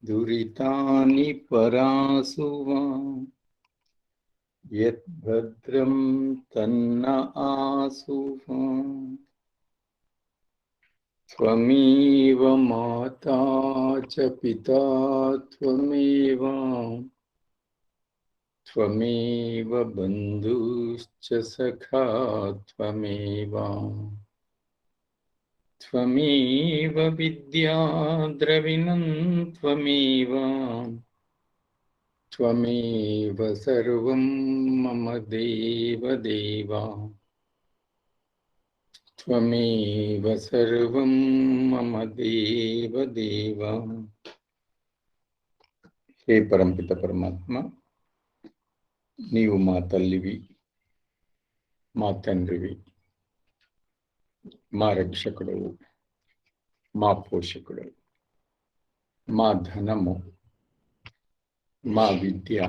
दुरितानि परासुवा यद्भद्रं तन्न आसुवा त्वमेव माता च पिता त्वमेव त्वमेव बन्धुश्च सखा त्वमेव त्वमेव विद्या द्रविणं त्वमेव त्वमेव सर्वं मम देव देव त्वमेव सर्वं मम देव देव। हे परमपित परमात्मा, నీవు మా తల్లివి, మా తండ్రివి, మా రక్షకుడవు, మా పోషకుడు, మా ధనము, మా విద్య,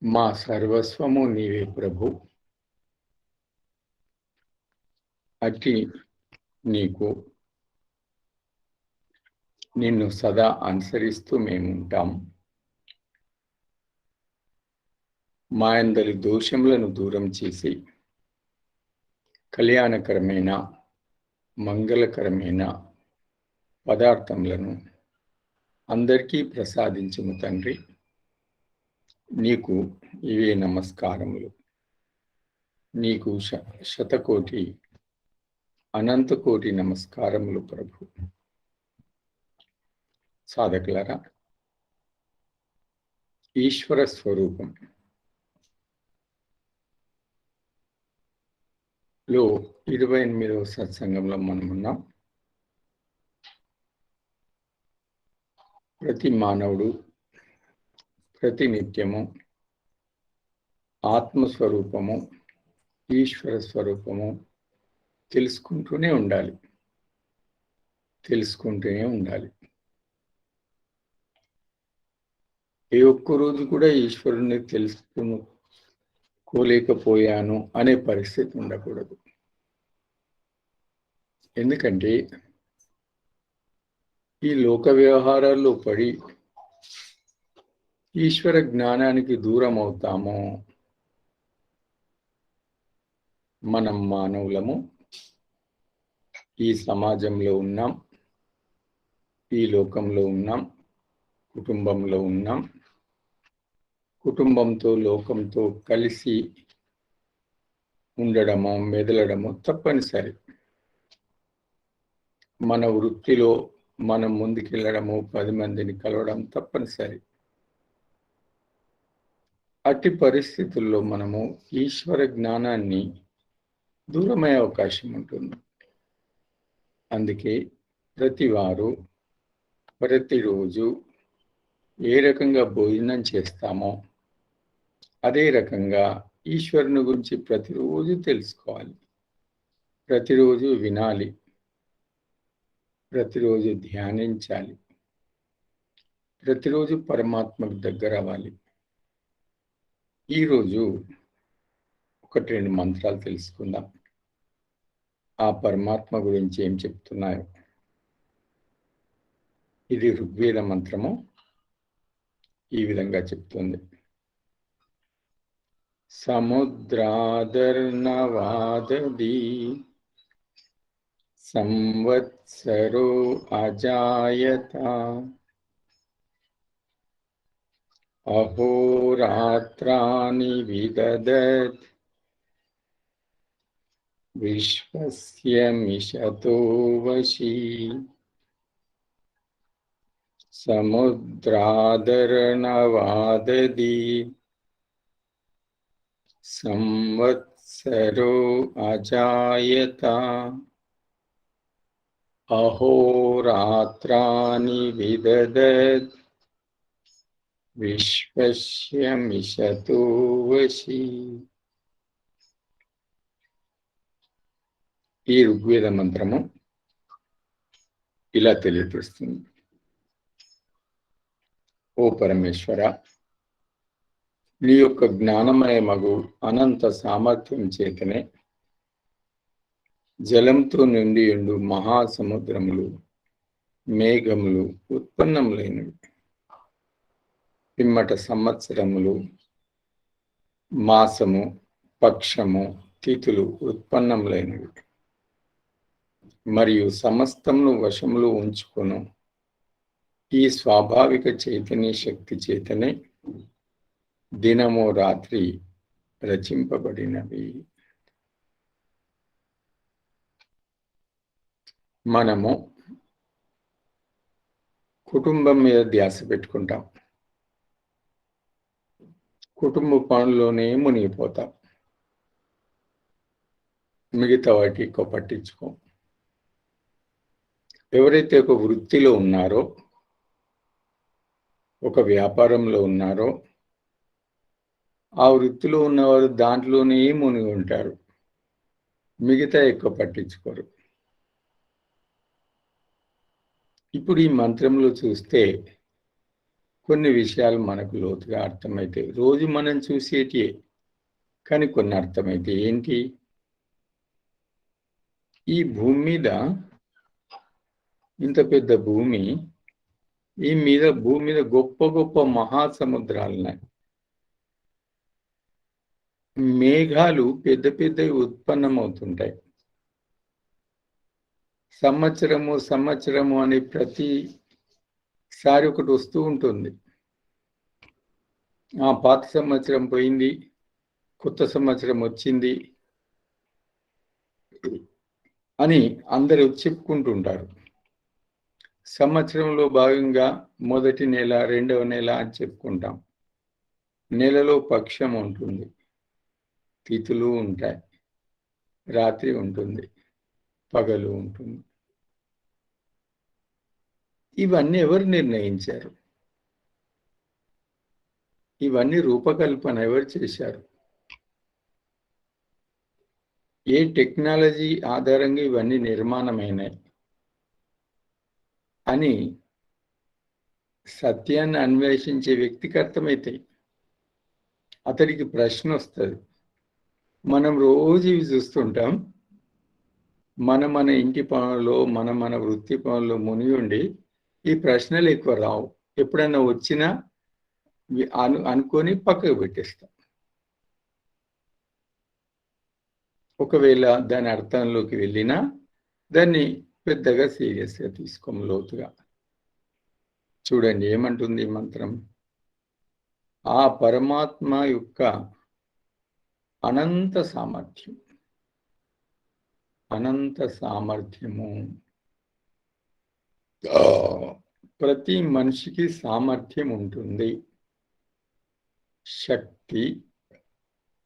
మా సర్వస్వము నీవే ప్రభు. అట్టి నీకు నిన్ను సదా అనుసరిస్తూ మేము ఉంటాం. మా అందరి దోషములను దూరం చేసి కళ్యాణకరమైన మంగళకరమైన పదార్థములను అందరికీ ప్రసాదించుము తండ్రి. నీకు ఇవే నమస్కారములు. నీకు శతకోటి అనంతకోటి నమస్కారములు ప్రభు. సాధకులారా, ఈశ్వర స్వరూపం లో 28వ సత్సంగంలో మనమున్నాం. ప్రతి మానవుడు ప్రతి నిత్యము ఆత్మస్వరూపము, ఈశ్వర స్వరూపము తెలుసుకుంటూనే ఉండాలి. ఏ ఒక్క రోజు కూడా ఈశ్వరుని తెలుసుకోలేకపోయాను అనే పరిస్థితి ఉండకూడదు. ఎందుకంటే ఈ లోక వ్యవహారాల్లో పడి ఈశ్వర జ్ఞానానికి దూరం అవుతాము. మనం మానవులము, ఈ సమాజంలో ఉన్నాం, ఈ లోకంలో ఉన్నాం, కుటుంబంలో ఉన్నాం. కుటుంబంతో లోకంతో కలిసి ఉండడము, మెదలడము తప్పనిసరి. మన వృత్తిలో మనం ముందుకెళ్ళడము, 10 మందిని కలవడం తప్పనిసరి. అట్టి పరిస్థితుల్లో మనము ఈశ్వర జ్ఞానాన్ని దూరమయ్యే అవకాశం ఉంటుంది. అందుకే ప్రతివారు ప్రతిరోజు ఏ రకంగా భోజనం చేస్తామో అదే రకంగా ఈశ్వరుని గురించి ప్రతిరోజు తెలుసుకోవాలి, ప్రతిరోజు వినాలి, ప్రతిరోజు ధ్యానించాలి, ప్రతిరోజు పరమాత్మకు దగ్గర అవ్వాలి. ఈరోజు 1-2 మంత్రాలు తెలుసుకుందాం. ఆ పరమాత్మ గురించి ఏం చెప్తున్నాయో. ఇది ఋగ్వేద మంత్రము. ఈ విధంగా చెప్తుంది: సముద్రాదర్నవాదది సంవత్సరో అజాయత అహోరాత్రాని విదదత్ విశ్వస్య మిషతో వశీ సముద్రాదర్నవాదది సంవత్సరో అజాయత అహోరాత్రాని విదదత్ విశ్వస్య మిషతో వశీ. ఈ ఋగ్వేద మంత్రము ఇలా తెలియపరుస్తుంది: ఓ పరమేశ్వర, నీ యొక్క జ్ఞానమయమగు అనంత సామర్థ్యం చేతనే జలంతో నిండియుండు మహాసముద్రములు మేఘములు ఉత్పన్నములైనవి. పిమ్మట సంవత్సరములు మాసము పక్షము తిథులు ఉత్పన్నములైనవి. మరియు సమస్తమును వశములో ఉంచుకొను ఈ స్వాభావిక చైతన్య శక్తి చేతనే దినము రాత్రి రచింపబడినవి. మనము కుటుంబం మీద ధ్యాస పెట్టుకుంటాం, కుటుంబ పనుల్లోనే మునిగిపోతాం, మిగతా వాటి ఎక్కువ పట్టించుకోం. ఎవరైతే ఒక వృత్తిలో ఉన్నారో, ఒక వ్యాపారంలో ఉన్నారో, ఆ వృత్తిలో ఉన్నవారు దాంట్లోనే మునిగి ఉంటారు, మిగతా ఎక్కువ పట్టించుకోరు. ఇప్పుడు ఈ మంత్రంలో చూస్తే కొన్ని విషయాలు మనకు లోతుగా అర్థమవుతాయి. రోజు మనం చూసేటియే, కానీ కొన్ని అర్థమైతే ఏంటి, ఈ భూమి మీద ఇంత పెద్ద భూమి, భూమి మీద గొప్ప గొప్ప మహాసముద్రాలు ఉన్నాయి. మేఘాలు పెద్ద పెద్దవి ఉత్పన్నమవుతుంటాయి. సంవత్సరము అని ప్రతిసారి ఒకటి వస్తూ ఉంటుంది. ఆ పాత సంవత్సరం పోయింది, కొత్త సంవత్సరం వచ్చింది అని అందరూ చెప్పుకుంటుంటారు. సంవత్సరంలో భాగంగా మొదటి నెల, రెండవ నెల అని చెప్పుకుంటాం. నెలలో పక్షం ఉంటుంది, తిథులు ఉంటాయి, రాత్రి ఉంటుంది, పగలు ఉంటుంది. ఇవన్నీ ఎవరు నిర్ణయించారు? ఇవన్నీ రూపకల్పన ఎవరు చేశారు? ఏ టెక్నాలజీ ఆధారంగా ఇవన్నీ నిర్మాణమైనాయి అని సత్యాన్ని అన్వేషించే వ్యక్తికి అర్థమవుతాయి. అతడికి ప్రశ్న వస్తుంది. మనం రోజు ఇవి చూస్తుంటాం, మన ఇంటి పనుల్లో, మన వృత్తి పనుల్లో మునిగి ఉండి ఈ ప్రశ్నలు ఎక్కువ రావు. ఎప్పుడన్నా వచ్చినా అనుకొని పక్కకు పెట్టేస్తాం. ఒకవేళ దాని అర్థంలోకి వెళ్ళినా దాన్ని పెద్దగా సీరియస్గా తీసుకోం, లోతుగా. చూడండి ఏమంటుంది ఈ మంత్రం. ఆ పరమాత్మ యొక్క అనంత సామర్థ్యము, ప్రతి మనిషికి సామర్థ్యం ఉంటుంది. శక్తి,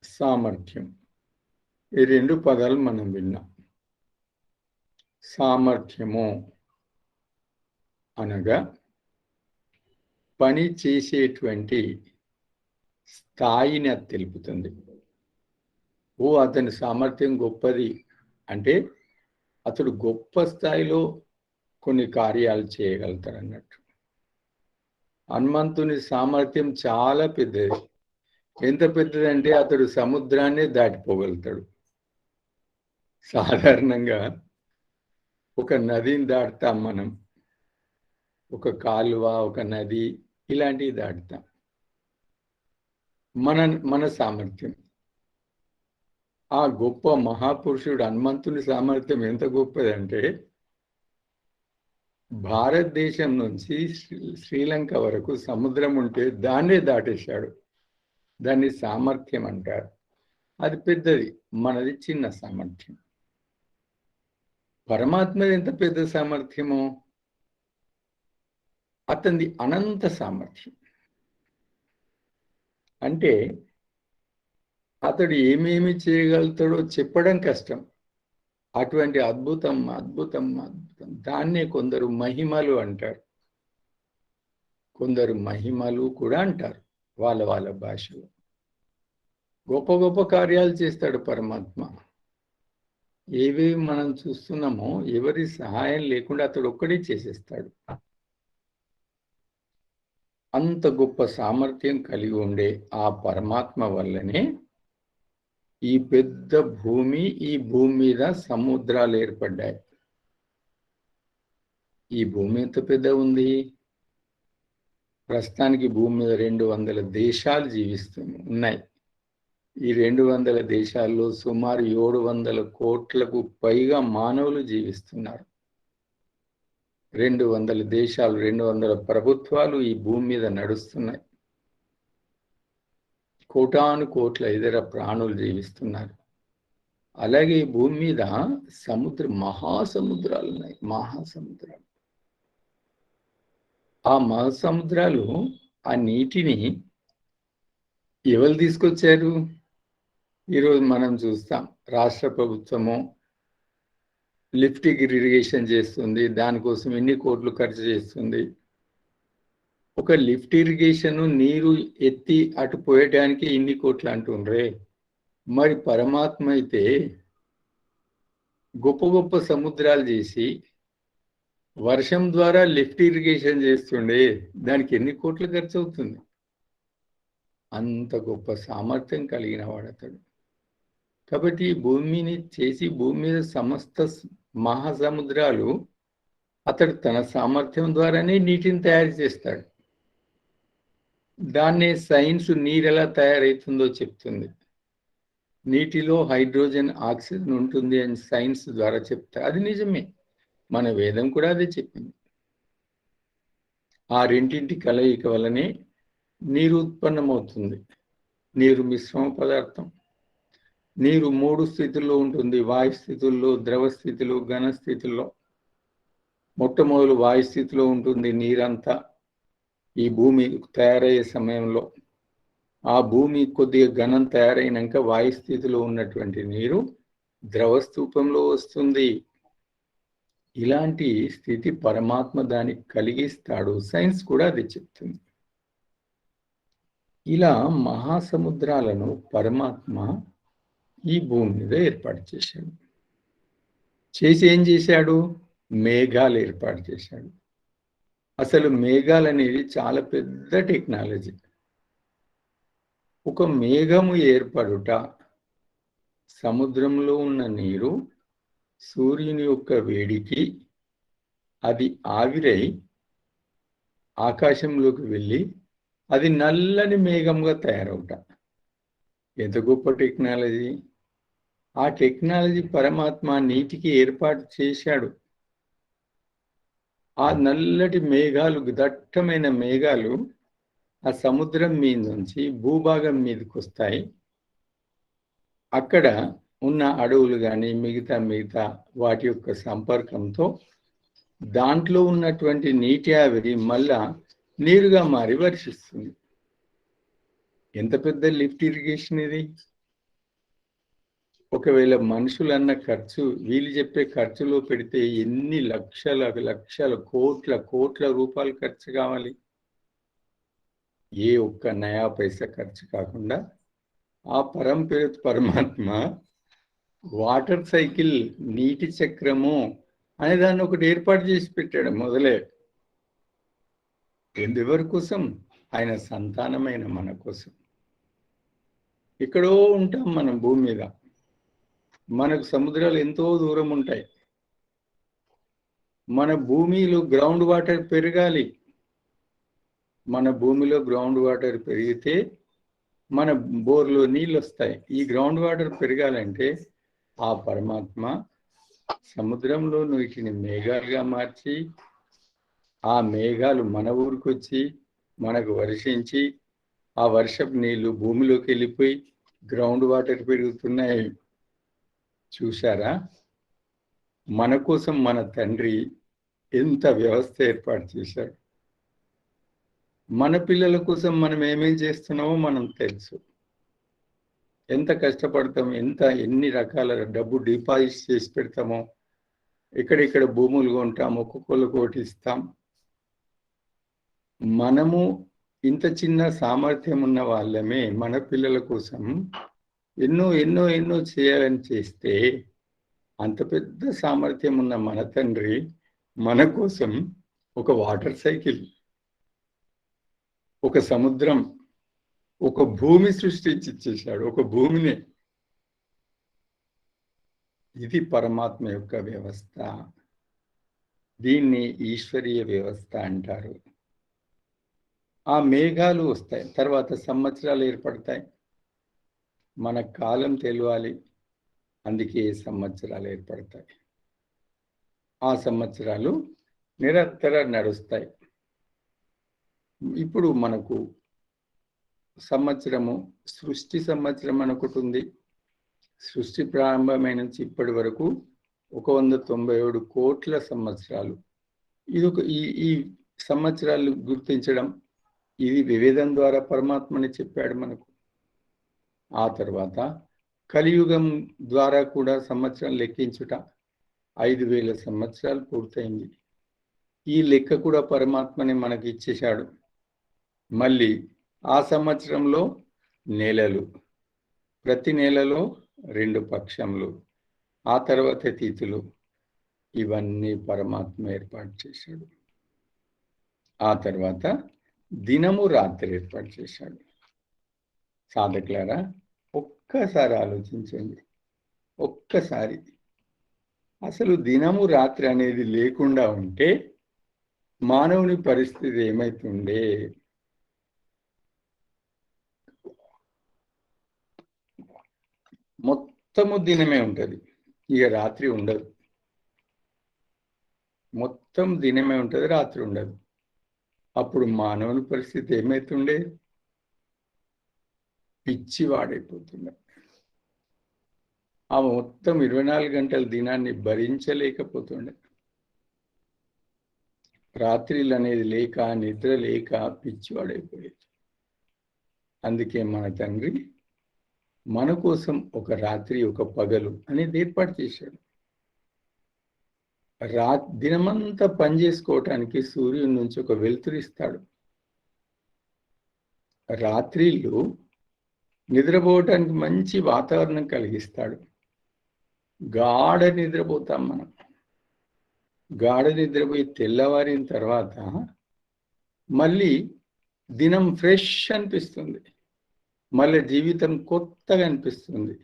సామర్థ్యం, ఈ రెండు పదాలు మనం విన్నాం. సామర్థ్యము అనగా పని చేసేటువంటి స్థాయిని అది తెలుపుతుంది. అతని సామర్థ్యం గొప్పది అంటే అతడు గొప్ప స్థాయిలో కొన్ని కార్యాలు చేయగలుగుతాడు అన్నట్టు. హనుమంతుని సామర్థ్యం చాలా పెద్దది. ఎంత పెద్దదంటే అతడు సముద్రాన్ని దాటిపోగలుగుతాడు. సాధారణంగా ఒక నదిని దాటుతాం మనం, ఒక కాలువ, ఒక నది, ఇలాంటివి దాటుతాం. మన సామర్థ్యం, ఆ గొప్ప మహాపురుషుడు హనుమంతుని సామర్థ్యం ఎంత గొప్పదంటే భారతదేశం నుంచి శ్రీలంక వరకు సముద్రం ఉంటే దాన్నే దాటేశాడు. దాన్ని సామర్థ్యం అంటారు. అది పెద్దది, మనది చిన్న సామర్థ్యం. పరమాత్మది ఎంత పెద్ద సామర్థ్యమో, అతనిది అనంత సామర్థ్యం. అంటే అతడు ఏమేమి చేయగలుగుతాడో చెప్పడం కష్టం. అటువంటి అద్భుతం దాన్నే కొందరు మహిమలు అంటారు, కొందరు మహిమలు కూడా అంటారు వాళ్ళ భాషలో. గొప్ప గొప్ప కార్యాలు చేస్తాడు పరమాత్మ. ఏవేవి మనం చూస్తున్నామో ఎవరి సహాయం లేకుండా అతడు ఒక్కడే చేసేస్తాడు. అంత గొప్ప సామర్థ్యం కలిగి ఉండే ఆ పరమాత్మ వల్లనే ఈ పెద్ద భూమి, ఈ భూమి మీద సముద్రాలు ఏర్పడ్డాయి. ఈ భూమి ఎంత పెద్ద ఉంది? ప్రస్తుతానికి భూమి మీద 200 దేశాలు ఉన్నాయి. ఈ 200 దేశాల్లో సుమారు 700 కోట్లకు పైగా మానవులు జీవిస్తున్నారు. 200 దేశాలు, 200 ప్రభుత్వాలు ఈ భూమి మీద నడుస్తున్నాయి. కోటాను కోట్ల ఇతర ప్రాణులు జీవిస్తున్నారు. అలాగే ఈ భూమి మీద మహాసముద్రాలు ఉన్నాయి. మహాసముద్రాలు. ఆ మహాసముద్రాలు, ఆ నీటిని ఎవరు తీసుకొచ్చారు? ఈరోజు మనం చూస్తాం, రాష్ట్ర ప్రభుత్వము లిఫ్ట్ ఇరిగేషన్ చేస్తుంది, దానికోసం ఎన్ని కోట్లు ఖర్చు చేస్తుంది. ఒక లిఫ్ట్ ఇరిగేషన్ నీరు ఎత్తి అటు పోయడానికి ఇన్ని కోట్లు అంటుండ్రే. మరి పరమాత్మ అయితే గొప్ప గొప్ప సముద్రాలు చేసి వర్షం ద్వారా లిఫ్ట్ ఇరిగేషన్ చేస్తుండే, దానికి ఎన్ని కోట్లు ఖర్చు అవుతుంది? అంత గొప్ప సామర్థ్యం కలిగిన వాడు అతడు. కాబట్టి భూమిని చేసి భూమి మీద సమస్త మహాసముద్రాలు అతడు తన సామర్థ్యం ద్వారానే నీటిని తయారు చేస్తాడు. దాన్నే సైన్స్ నీరు ఎలా తయారవుతుందో చెప్తుంది. నీటిలో హైడ్రోజన్, ఆక్సిజన్ ఉంటుంది అని సైన్స్ ద్వారా చెప్తారు. అది నిజమే, మన వేదం కూడా అదే చెప్పింది. ఆ రెండింటి కలయిక వల్లనే నీరు ఉత్పన్నమవుతుంది. నీరు మిశ్రమ పదార్థం. నీరు 3 స్థితుల్లో ఉంటుంది: వాయు స్థితుల్లో, ద్రవ స్థితిలో, ఘన స్థితిలో. మొట్టమొదలు వాయు స్థితిలో ఉంటుంది నీరంతా. ఈ భూమి తయారయ్యే సమయంలో ఆ భూమి కొద్దిగా ఘనం తయారైనాక వాయు స్థితిలో ఉన్నటువంటి నీరు ద్రవ స్థూపంలో వస్తుంది. ఇలాంటి స్థితి పరమాత్మ దానికి కలిగిస్తాడు. సైన్స్ కూడా అది చెప్తుంది. ఇలా మహాసముద్రాలను పరమాత్మ ఈ భూమి మీద ఏర్పాటు చేశాడు. చేసి ఏం చేశాడు? మేఘాలు ఏర్పాటు చేశాడు. అసలు మేఘాలు అనేది చాలా పెద్ద టెక్నాలజీ. ఒక మేఘము ఏర్పడుట, సముద్రంలో ఉన్న నీరు సూర్యుని యొక్క వేడికి అది ఆవిరై ఆకాశంలోకి వెళ్ళి అది నల్లని మేఘంగా తయారవుట. ఎంత గొప్ప టెక్నాలజీ! ఆ టెక్నాలజీ పరమాత్మ నీటికి ఏర్పాటు చేశాడు. ఆ నల్లటి మేఘాలు, దట్టమైన మేఘాలు ఆ సముద్రం మీద నుంచి భూభాగం మీదకి వస్తాయి. అక్కడ ఉన్న అడవులు కానీ మిగతా వాటి యొక్క సంపర్కంతో దాంట్లో ఉన్నటువంటి నీటి ఆవిరి మళ్ళా నీరుగా మారి వర్షిస్తుంది. ఎంత పెద్ద లిఫ్ట్ ఇరిగేషన్ ఇది! ఒకవేళ మనుషులన్న ఖర్చు, వీళ్ళు చెప్పే ఖర్చులో పెడితే ఎన్ని లక్షల కోట్ల రూపాయలు ఖర్చు కావాలి? ఏ ఒక్క నయా పైసా ఖర్చు కాకుండా ఆ పరమాత్మ వాటర్ సైకిల్, నీటి చక్రము అనే దాన్ని ఒకటి ఏర్పాటు చేసి పెట్టాడు మొదలే. ఎవరి కోసం? ఆయన సంతానమైన మన కోసం. ఎక్కడో ఉంటాం మనం భూమి మీద. మనకు సముద్రాలు ఎంతో దూరం ఉంటాయి. మన భూమిలో గ్రౌండ్ వాటర్ పెరగాలి. మన భూమిలో గ్రౌండ్ వాటర్ పెరిగితే మన బోర్లో నీళ్ళు వస్తాయి. ఈ గ్రౌండ్ వాటర్ పెరగాలంటే ఆ పరమాత్మ సముద్రంలో నీటిని మేఘాలుగా మార్చి, ఆ మేఘాలు మన ఊరికి వచ్చి మనకు వర్షించి, ఆ వర్షపు నీళ్లు భూమిలోకి వెళ్ళిపోయి గ్రౌండ్ వాటర్ పెరుగుతున్నాయి. చూశారా? మన కోసం మన తండ్రి ఎంత వ్యవస్థ ఏర్పాటు చేశాడు. మన పిల్లల కోసం మనం ఏమేం చేస్తున్నామో మనం తెలుసు. ఎంత కష్టపడతాం, ఎన్ని రకాల డబ్బు డిపాజిట్ చేసి పెడతామో, ఎక్కడెక్కడ భూములు కొంటాం, ఒక్కొక్కరికి ఒకటి ఇస్తాం. మనము ఇంత చిన్న సామర్థ్యం ఉన్న వాళ్ళమే మన పిల్లల కోసం ఎన్నో చేయాలని చేస్తే, అంత పెద్ద సామర్థ్యం ఉన్న మన తండ్రి మన కోసం ఒక వాటర్ సైకిల్, ఒక సముద్రం, ఒక భూమి సృష్టించి ఇచ్చేశాడు. ఒక భూమిని ఇది పరమాత్మ యొక్క వ్యవస్థ. దీన్ని ఈశ్వరీయ వ్యవస్థ అంటారు. ఆ మేఘాలు వస్తాయి, తర్వాత సంవత్సరాలు ఏర్పడతాయి. మన కాలం తెలియాలి, అందుకే సంవత్సరాలు ఏర్పడతాయి. ఆ సంవత్సరాలు నిరంతరం నడుస్తాయి. ఇప్పుడు మనకు సంవత్సరము, సృష్టి సంవత్సరం అని ఒకటి ఉంది. సృష్టి ప్రారంభమైన నుంచి ఇప్పటి వరకు 197 కోట్ల సంవత్సరాలు. ఇది ఒక ఈ సంవత్సరాలు గుర్తించడం, ఇది వివేదం ద్వారా పరమాత్మని చెప్పాడు మనకు. ఆ తర్వాత కలియుగం ద్వారా కూడా సంవత్సరం లెక్కించుట 5000 సంవత్సరాలు పూర్తయింది. ఈ లెక్క కూడా పరమాత్మని మనకి ఇచ్చేశాడు. మళ్ళీ ఆ సంవత్సరంలో నెలలు, ప్రతి నెలలో 2 పక్షములు, ఆ తర్వాత తిథులు, ఇవన్నీ పరమాత్మ ఏర్పాటు చేశాడు. ఆ తర్వాత దినము రాత్రి ఏర్పాటు చేశాడు. సాధకులారా, ఒక్కసారి ఆలోచించండి. ఒక్కసారి అసలు దినము రాత్రి అనేది లేకుండా ఉంటే మానవుని పరిస్థితి ఏమైతుండే? మొత్తము దినమే ఉంటుంది, ఇక రాత్రి ఉండదు. మొత్తం దినమే ఉంటుంది, రాత్రి ఉండదు. అప్పుడు మానవుని పరిస్థితి ఏమైతుండే? పిచ్చివాడైపోతుండే. ఆ మొత్తం 24 గంటల దినాన్ని భరించలేకపోతుండే. రాత్రిలు అనేది లేక, నిద్ర లేక పిచ్చివాడైపోయేది. అందుకే మన తండ్రి మన కోసం ఒక రాత్రి, ఒక పగలు అనేది ఏర్పాటు చేశాడు. దినమంతా పనిచేసుకోవటానికి సూర్యుడి నుంచి ఒక వెలుతురిస్తాడు. రాత్రిళ్ళు నిద్రపోవటానికి మంచి వాతావరణం కలిగిస్తాడు. గాఢ నిద్రపోతాం మనం. గాఢ నిద్రపోయి తెల్లవారిన తర్వాత మళ్ళీ దినం ఫ్రెష్ అనిపిస్తుంది. మళ్ళీ జీవితం కొత్తగా అనిపిస్తుంది.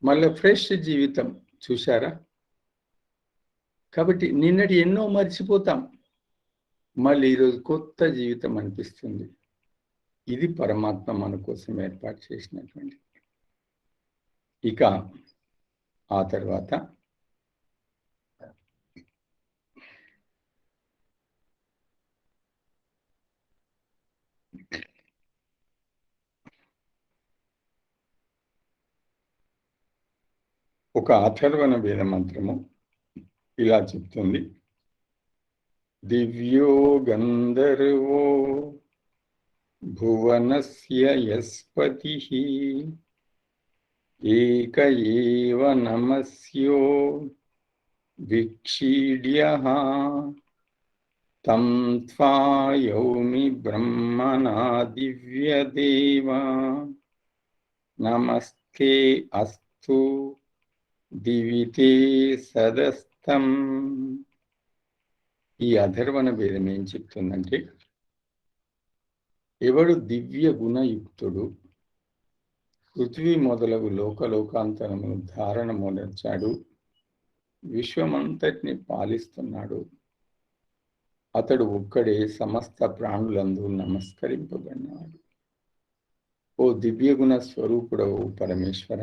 మళ్ళీ ఫ్రెష్ జీవితం. చూశారా? కాబట్టి నిన్నటి ఎన్నో మర్చిపోతాం, మళ్ళీ ఈరోజు కొత్త జీవితం అనిపిస్తుంది. ఇది పరమాత్మ మన కోసం ఏర్పాటు చేసినటువంటి. ఇక ఆ తర్వాత ఒక అథర్వణ వేద మంత్రము ఇలా చెప్తుంది. దివ్యో గంధర్వో భువనస్య యస్పతిః ఏక ఏవ నమస్యో విక్షీడ్యః తం త్వాయౌమి బ్రహ్మణా దివ్యదేవా నమస్తే అస్తు దివితే సదస్తం. ఈ అథర్వణ వేదం ఏం చెప్తుందంటే, ఎవడు దివ్య గుణయుక్తుడు, పృథ్వీ మొదలగు లోకలోకాంతరమును ధారణ మొదర్చాడు, విశ్వమంతటిని పాలిస్తున్నాడు, అతడు ఒక్కడే సమస్త ప్రాణులందు నమస్కరింపబడినాడు. ఓ దివ్యగుణ స్వరూపుడవు పరమేశ్వర,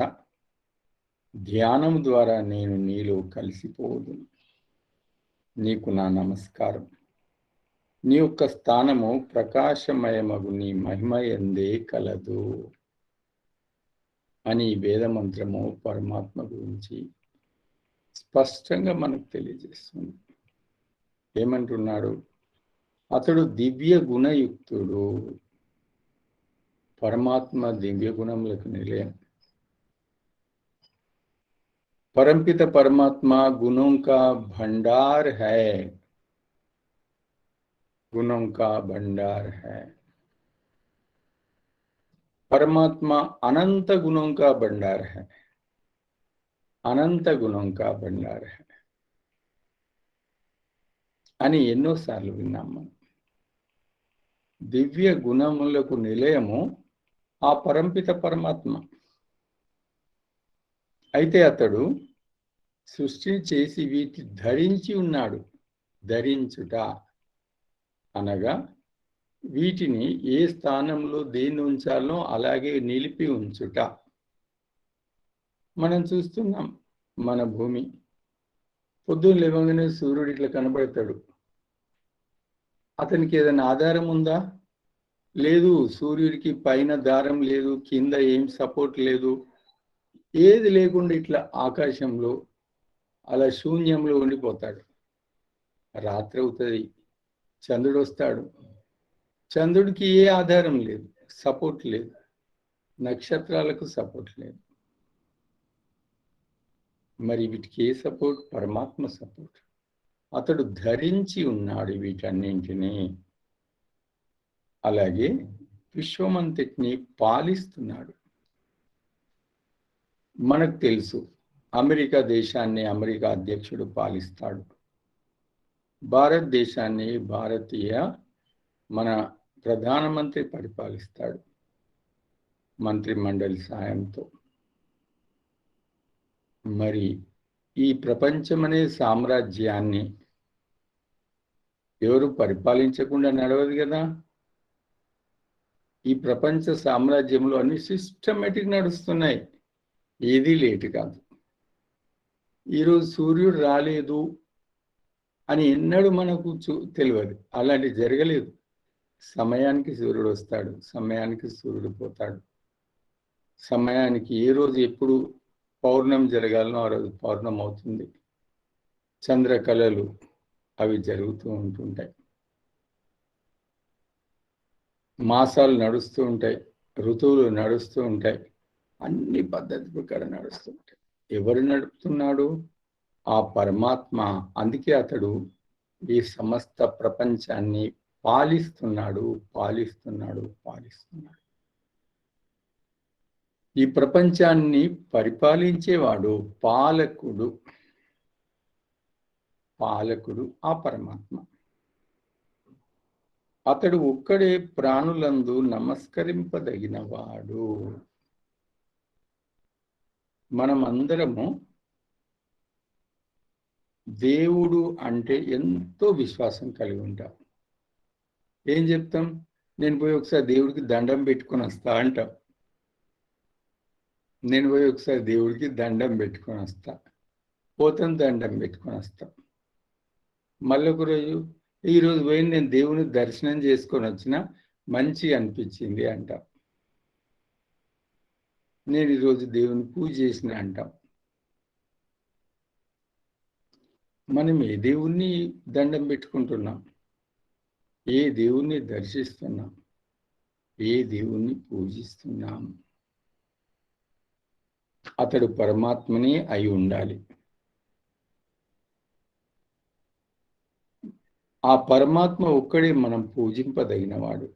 ధ్యానం ద్వారా నేను నీలో కలిసిపోదు. నీకు నా నమస్కారం. నీ యొక్క స్థానము ప్రకాశమయమగు నీ మహిమయందే కలదు అని వేదమంత్రము పరమాత్మ గురించి స్పష్టంగా మనకు తెలియజేస్తుంది. ఏమంటున్నాడు? అతడు దివ్య గుణయుక్తుడు. పరమాత్మ దివ్య గుణములకు నిలయం. परमपिता परमात्मा गुणों का भंडार है, गुणों का भंडार है. परमात्मा अनंत गुणों का भंडार है, अनंत गुणों का भंडार है అని ఎన్నోసార్లు విన్నాము. దివ్య గుణములకు నిలయము ఆ పరంపిత పరమాత్మ. అయితే అతడు సృష్టిని చేసి వీటి ధరించి ఉన్నాడు. ధరించుట అనగా వీటిని ఏ స్థానంలో దేన్ని ఉంచాలో అలాగే నిలిపి ఉంచుట. మనం చూస్తున్నాం మన భూమి. పొద్దున్న లేవగానే సూర్యుడు ఇట్లా కనబడతాడు. అతనికి ఏదైనా ఆధారం ఉందా? లేదు. సూర్యుడికి పైన దారం లేదు, కింద ఏం సపోర్ట్ లేదు, ఏది లేకుండా ఇట్లా ఆకాశంలో అలా శూన్యంలో ఉండిపోతాడు. రాత్రి అవుతుంది, చంద్రుడు వస్తాడు. చంద్రుడికి ఏ ఆధారం లేదు, సపోర్ట్ లేదు. నక్షత్రాలకు సపోర్ట్ లేదు. మరి వీటికి ఏ సపోర్ట్? పరమాత్మ సపోర్ట్. అతడు ధరించి ఉన్నాడు వీటన్నింటినీ. అలాగే విశ్వమంతటిని పాలిస్తున్నాడు. మనకు తెలుసు, అమెరికా దేశాన్ని అమెరికా అధ్యక్షుడు పాలిస్తాడు. భారతదేశాన్ని మన ప్రధానమంత్రి పరిపాలిస్తాడు మంత్రి మండలి సాయంతో. మరి ఈ ప్రపంచమనే సామ్రాజ్యాన్ని ఎవరు పరిపాలించకుండా నడవదు కదా. ఈ ప్రపంచ సామ్రాజ్యంలో అన్ని సిస్టమేటిక్ నడుస్తున్నాయి, ఏదీ లేటు కాదు. ఈరోజు సూర్యుడు రాలేదు అని ఎన్నడూ మనకు తెలియదు. అలాంటి జరగలేదు. సమయానికి సూర్యుడు వస్తాడు, సమయానికి సూర్యుడు పోతాడు. సమయానికి ఏ రోజు ఎప్పుడు పౌర్ణమి జరగాలనో ఆ రోజు పౌర్ణమి అవుతుంది. చంద్రకళలు అవి జరుగుతూ ఉంటుంటాయి. మాసాలు నడుస్తూ ఉంటాయి, ఋతువులు నడుస్తూ ఉంటాయి. అన్ని పద్ధతి ప్రకారం నడుస్తూ ఉంటాయి. ఎవరు నడుపుతున్నాడు? ఆ పరమాత్మ. అందుకే అతడు ఈ సమస్త ప్రపంచాన్ని పాలిస్తున్నాడు. ఈ ప్రపంచాన్ని పరిపాలించేవాడు పాలకుడు ఆ పరమాత్మ. అతడు ఒక్కడే ప్రాణులందు నమస్కరింపదగినవాడు. మనమందరము దేవుడు అంటే ఎంతో విశ్వాసం కలిగి ఉంటాం. ఏం చెప్తాం? నేను పోయి ఒకసారి దేవుడికి దండం పెట్టుకొని వస్తా అంటాం. పోతాం, దండం పెట్టుకొని వస్తాం. మళ్ళీ ఒక రోజు, ఈరోజు పోయి నేను దేవుని దర్శనం చేసుకొని వచ్చిన, మంచిగా అనిపించింది అంటాం. నేను ఈరోజు దేవుని పూజ చేసిన అంటాం. మనం ఏ దేవుణ్ణి దండం పెట్టుకుంటున్నాం? ఏ దేవుణ్ణి దర్శిస్తున్నాం? ఏ దేవుణ్ణి పూజిస్తున్నాం? అతడు పరమాత్మనే అయి ఉండాలి. ఆ పరమాత్మ ఒక్కడే మనం పూజింపదగినవాడు,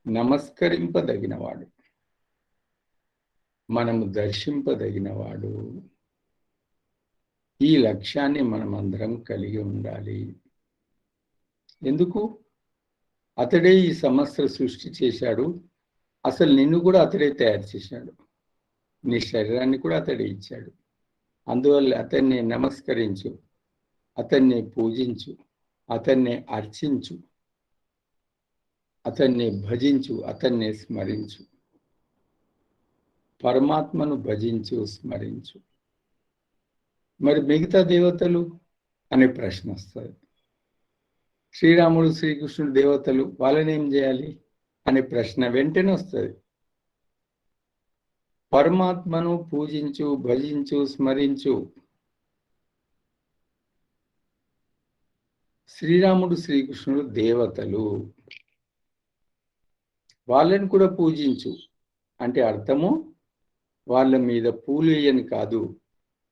నమస్కరింపదగినవాడు, మనము దర్శింపదగినవాడు. ఈ లక్ష్యాన్ని మనమందరం కలిగి ఉండాలి. ఎందుకు? అతడే ఈ సమస్త సృష్టి చేశాడు. అసలు నిన్ను కూడా అతడే తయారు చేశాడు. నీ శరీరాన్ని కూడా అతడే ఇచ్చాడు. అందువల్ల అతన్ని నమస్కరించు, అతన్ని పూజించు, అతన్ని అర్చించు, అతన్ని భజించు, అతన్ని స్మరించు. పరమాత్మను భజించు, స్మరించు. మరి మిగతా దేవతలు అనే ప్రశ్న వస్తుంది. శ్రీరాముడు, శ్రీకృష్ణుడు దేవతలు, వాళ్ళని ఏం చేయాలి అనే ప్రశ్న వెంటనే వస్తుంది. పరమాత్మను పూజించు, భజించు, స్మరించు. శ్రీరాముడు, శ్రీకృష్ణుడు దేవతలు, వాళ్ళని కూడా పూజించు. అంటే అర్థము వాళ్ళ మీద పూలు వేయని కాదు,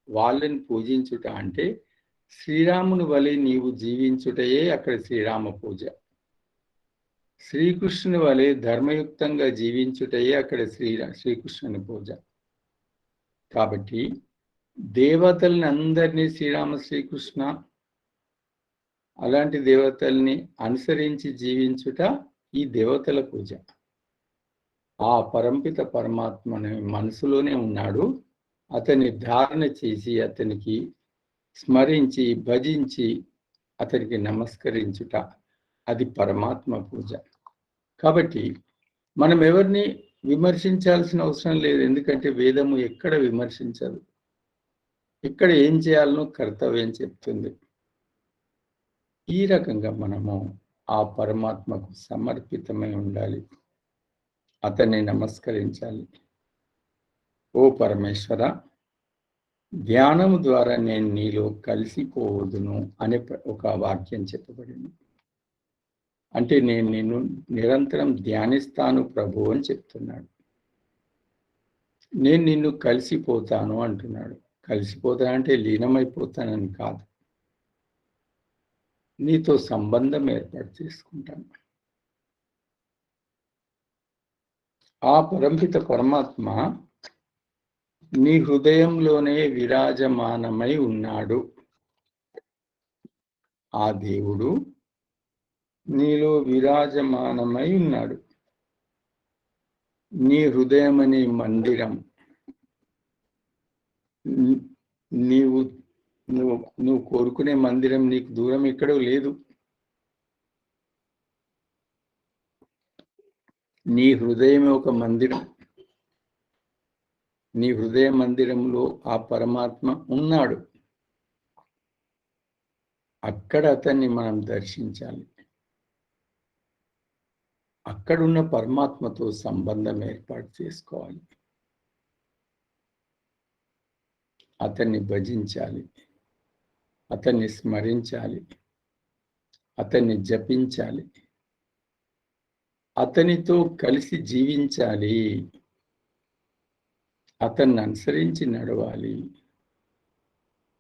వాళ్ళని పూజించుట అంటే శ్రీరాముని వలె నీవు జీవించుటయే అక్కడ శ్రీరామ పూజ. శ్రీకృష్ణుని వలె ధర్మయుక్తంగా జీవించుటయే అక్కడ శ్రీకృష్ణుని పూజ. కాబట్టి దేవతల్ని అందరినీ శ్రీరామ, శ్రీకృష్ణ అలాంటి దేవతల్ని అనుసరించి జీవించుట ఈ దేవతల పూజ. ఆ పరంపిత పరమాత్మని మనసులోనే ఉన్నాడు. అతన్ని ధారణ చేసి అతనికి స్మరించి భజించి అతనికి నమస్కరించుట, అది పరమాత్మ పూజ. కాబట్టి మనం ఎవరిని విమర్శించాల్సిన అవసరం లేదు. ఎందుకంటే వేదము ఎక్కడ విమర్శించదు. ఇక్కడ ఏం చేయాలనో కర్తవ్యం చెప్తుంది. ఈ రకంగా మనము ఆ పరమాత్మకు సమర్పితమై ఉండాలి. అతన్ని నమస్కరించాలి. ఓ పరమేశ్వర, ధ్యానము ద్వారా నేను నీలో కలిసిపోవదును అనే ఒక వాక్యం చెప్పబడింది. అంటే నేను నిన్ను నిరంతరం ధ్యానిస్తాను ప్రభు అని చెప్తున్నాడు. నేను నిన్ను కలిసిపోతాను అంటున్నాడు. కలిసిపోతానంటే లీనమైపోతానని కాదు, నీతో సంబంధం ఏర్పాటు చేసుకుంటాను. ఆ పరంపిత పరమాత్మ నీ హృదయంలోనే విరాజమానమై ఉన్నాడు. ఆ దేవుడు నీలో విరాజమానమై ఉన్నాడు. నీ హృదయం అనే మందిరం, నువ్వు కోరుకునే మందిరం నీకు దూరం ఎక్కడో లేదు. నీ హృదయమే ఒక మందిరం. నీ హృదయ మందిరంలో ఆ పరమాత్మ ఉన్నాడు. అక్కడ అతన్ని మనం దర్శించాలి. అక్కడున్న పరమాత్మతో సంబంధం ఏర్పాటు చేసుకోవాలి. అతన్ని భజించాలి, అతన్ని స్మరించాలి, అతన్ని జపించాలి, అతనితో కలిసి జీవించాలి, అతన్ని అనుసరించి నడవాలి.